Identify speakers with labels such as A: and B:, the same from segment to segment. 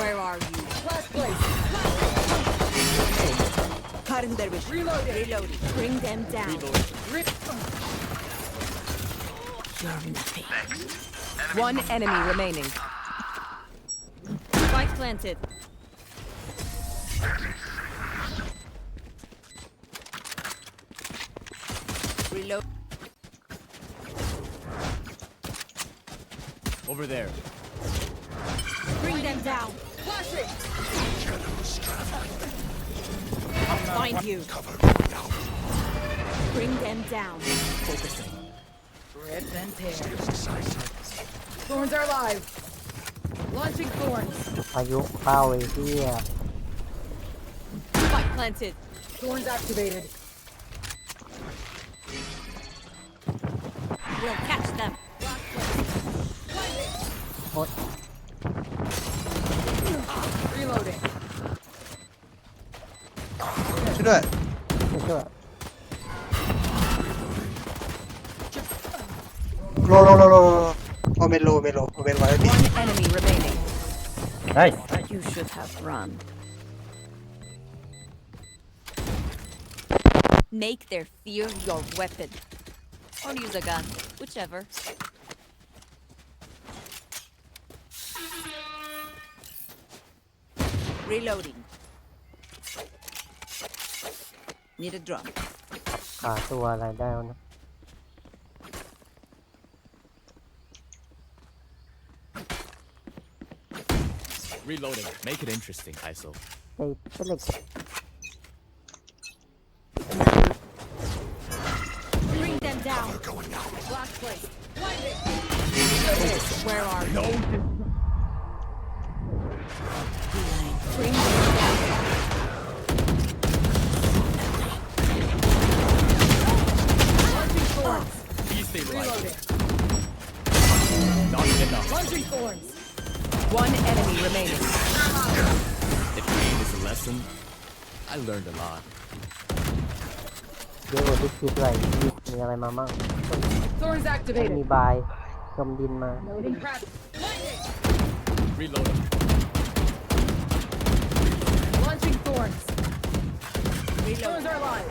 A: Where are you?
B: Last place.
A: Cutting their vision. Reloading. Bring them down.
B: Rip.
A: You're nothing.
C: One enemy remaining.
A: Spike planted. Reload.
D: Over there.
A: Bring them down.
B: Flashing.
A: I'll find you. Bring them down.
D: Focusing.
B: Rip and tear. Thorns are alive. Launching thorns.
E: พายุเข้าไอ้เหี้ย
A: Spike planted.
B: Thorns activated.
A: We'll catch them.
E: โอ๊ย
B: Reloading.
F: ช่วยด้วย
E: ไม่เชื่อ
F: โลโอเมนไว้พี่
C: One enemy remaining.
E: เฮ้ย
A: You should have run. Make their fear your weapon. Or use a gun. Whichever. Reloading. Need a drum.
E: ขาตัวอะไรได้วะนะ
D: Reloading. Make it interesting, ISO.
E: ไอ้เป็นเหล็ก
A: Bring them down. Last place. Where are you?
D: No.
A: Bring them down.
B: Launching thorns.
D: Please stay right.
B: Reloading.
D: Not enough.
B: Launching thorns.
C: One enemy remaining.
D: If pain is a lesson, I learned a lot.
E: เยอะกว่าที่คิดเลยมีอะไรมามั่ง
B: Thorns
E: ไม่
B: activated.
E: มีบายจมดินมา
B: Loading crap.
D: Reloading.
B: Launching thorns. Thorns are alive.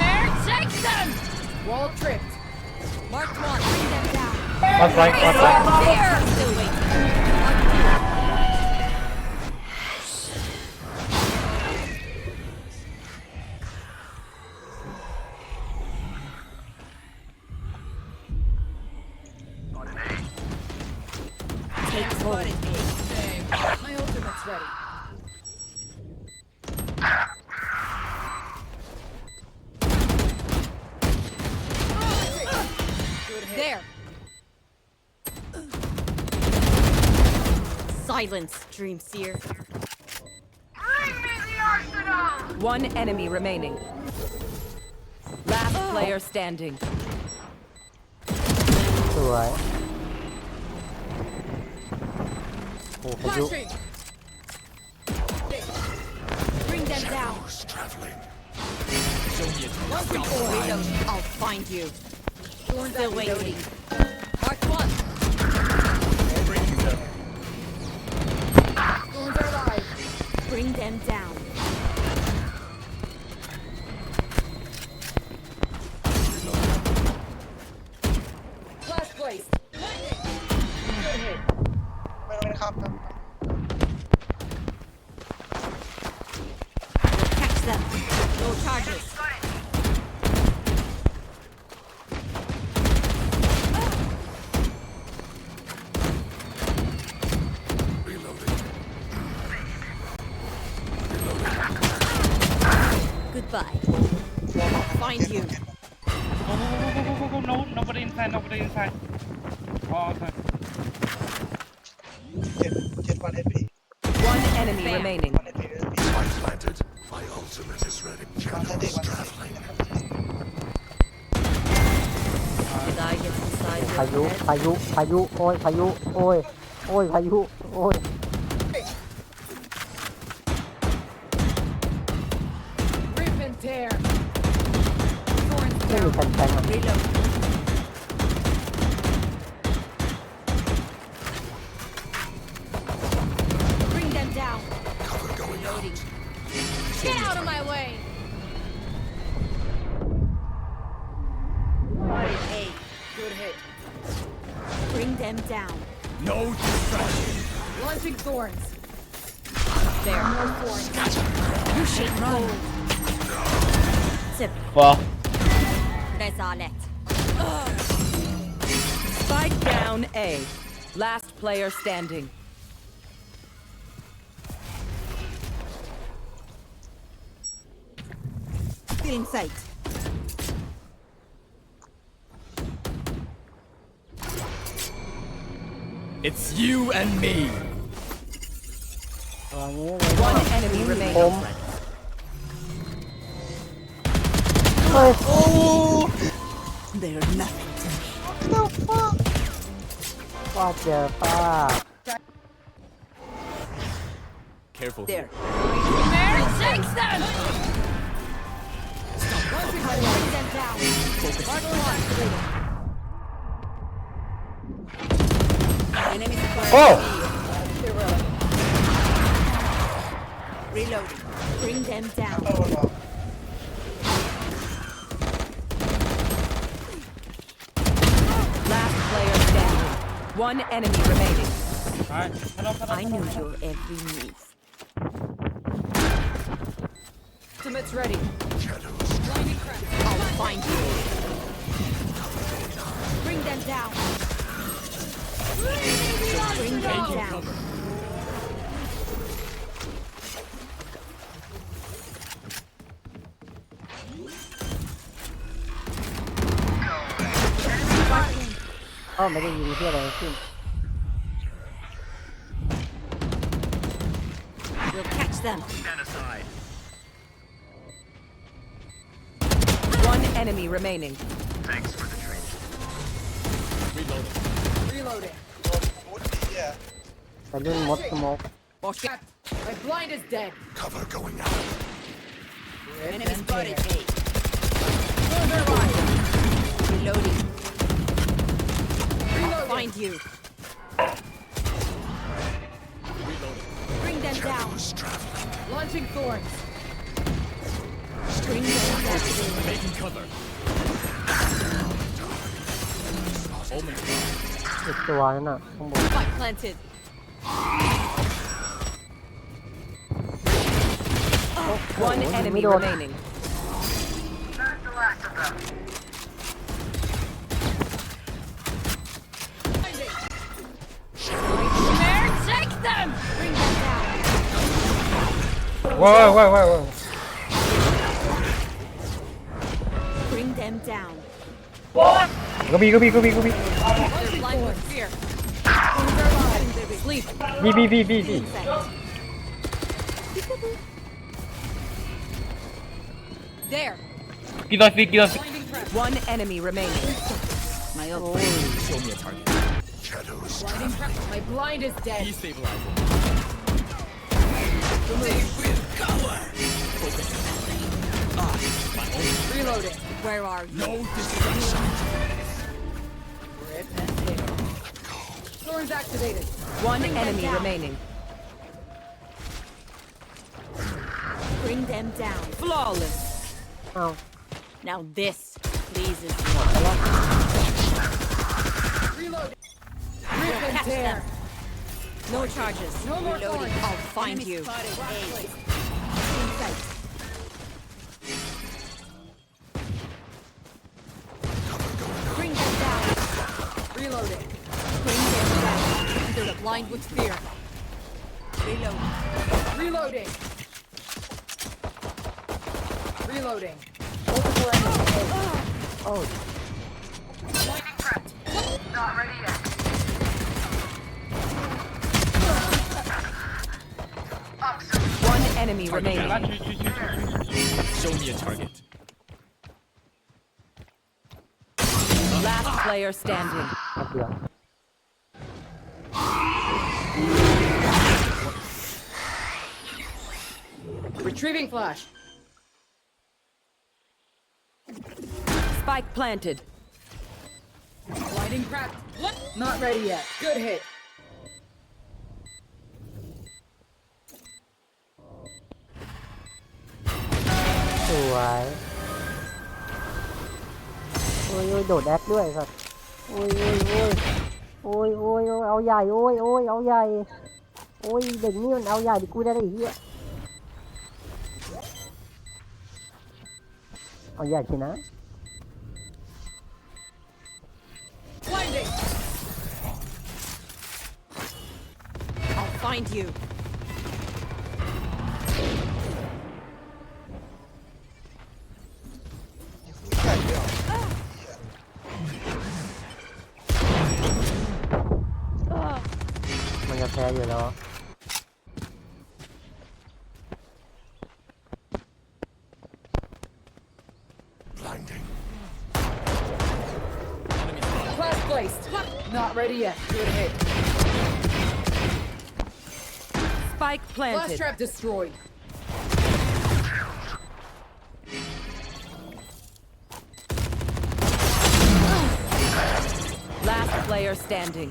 A: Nightmare, take them!
B: Wall tripped.
A: Mark one. Bring them down.
E: วัดไว้
A: Here! Still waiting. Take hold.
B: My ultimate's ready. Good hit.
A: There. Silence, Dream Seer.
C: One enemy remaining. Last player standing.
E: สวยโอ้พายุ
B: Flashing.
A: Bring them down.
D: Show me a
B: Launching thorns.
A: Reload. I'll find you.
B: Thorns
A: Still
B: activated.
A: waiting. Mark one.
B: Thorns are alive.
A: Bring them down.
B: Last place. Good hit.
F: ไม่ครับ
A: Catch them. No charges. Goodbye. Find you.
G: Go. No, nobody inside. Oh, okay.
F: 7 วันเอพี
C: One enemy
A: Bam.
C: remaining.
F: วันเอพี
H: Spike planted. My ultimate is ready.
F: วันเอพี
H: Shadows traveling.
A: Did I get inside
E: พา
A: your
E: ยุ
A: head?
E: พายุพายุโอ้ยพายุโอ้ยโอ้ยพายุโอ้ย
B: Rip and tear. Thorns
E: ไม่มี
B: down.
E: แผ่นๆอ่ะ
A: Reload. Bring them down.
D: No distraction.
B: Launching thorns.
A: There.
B: More thorns.
A: You should run. Zip.
G: ฟอ
A: Rezalet.
C: Spike down A. Last player standing.
A: Feeling sight.
D: It's you and me.
E: ตัวนี้เลย
C: One enemy
E: ผ
C: remaining.
E: มเฮ้ย
A: They're nothing to me.
E: ว่าเจอป้า
D: Careful.
A: There.
B: Mary takes them!
A: Bring them down. Enemy spotted.
E: โอ้
A: Reloading. Bring them down.
C: Last player standing. One enemy remaining.
G: ไปฮัลโหล
A: I knew your every move.
B: Ultimate's ready.
A: I'll find you. Bring them down. Bring them down.
E: เอ้าไม่ได้ยินที่อะไรทั้งสิ้น
A: We'll catch them.
D: Stand aside.
C: One enemy remaining.
D: Reloading.
B: Reloading.
E: ไปรุ่นมดสโมก
B: Cat. My blind is dead.
H: Cover going out.
A: Enemy spotted. A.
B: Throw their line.
A: Reloading.
B: Reloading.
A: Find you. Bring them down.
B: Launching thorns.
A: Bring them down.
D: Making cover. Omen.
E: อีกตัวนั่นน่ะข้างบน
A: Spike planted.
C: One
E: Oh,
C: enemy
E: middle.
C: remaining.
A: Mare, take them. Bring them down.
E: ว้าวว้าวว้าว
A: Bring them down.
E: ก็มี
A: They're blind with fear. Sleep.
E: บี
A: Insect. There.
G: กี่ตัวฟรีกี่ตัวฟรี
B: Blinding trap.
C: One enemy remaining.
A: My ult.
D: Show me a target.
H: Shadows
B: Blinding trap. My blind is dead.
D: Destabilizing.
B: Reloading.
A: Where are you?
D: No distraction.
B: Rip and tear. Thorns activated.
C: One
A: Bring them
C: enemy
A: down.
C: remaining.
A: Bring them down.
C: Flawless.
E: อ้าว
A: Now this pleases me.
B: Reloading. Rip and
A: Catch
B: tear.
A: them. No charges.
B: No more
A: Reloading.
B: thorns.
A: I'll find you. Inside. Bring them down.
B: Reloading.
A: Bring them down. They're blind with fear. Reload.
B: Reloading. Reloading. Multiple enemies.
E: โอ้
C: One enemy
G: เดี๋ยว
C: remaining.
G: ละช่วย
D: Show me a target.
C: Last player standing.
E: มาเดียว
B: Retrieving flash.
C: Spike planted.
B: Blinding cracked. Not ready yet. Good hit.
E: สวยโอ้ยโดดแอคด้วยสัตว์ โอ้ยโอ้ยโอ้ยโอ้ยเอาใหญ่โอ้ยโอ้ยเอาใหญ่โอ้ยเด็กนี่มันเอาใหญ่ดิกูได้ไอ้เหี้ยเอาใหญ่สินะ
B: Blinding.
A: I'll find you.
F: ใส่ไม่ออก
E: มันจะแพ้อยู่แล้ว
H: Blinding.
B: Flash placed. Not ready yet. Good hit.
C: Spike
B: Flash
C: planted.
B: trap destroyed.
C: Last player standing.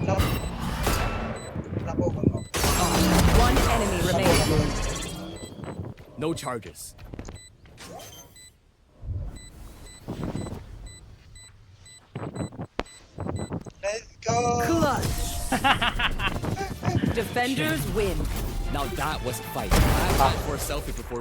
F: รับรับโอ้คนออก
C: One enemy remaining.
D: No charges.
F: Let's go
C: Clutch. Defenders win.
D: Now that was a fight. I had for a selfie before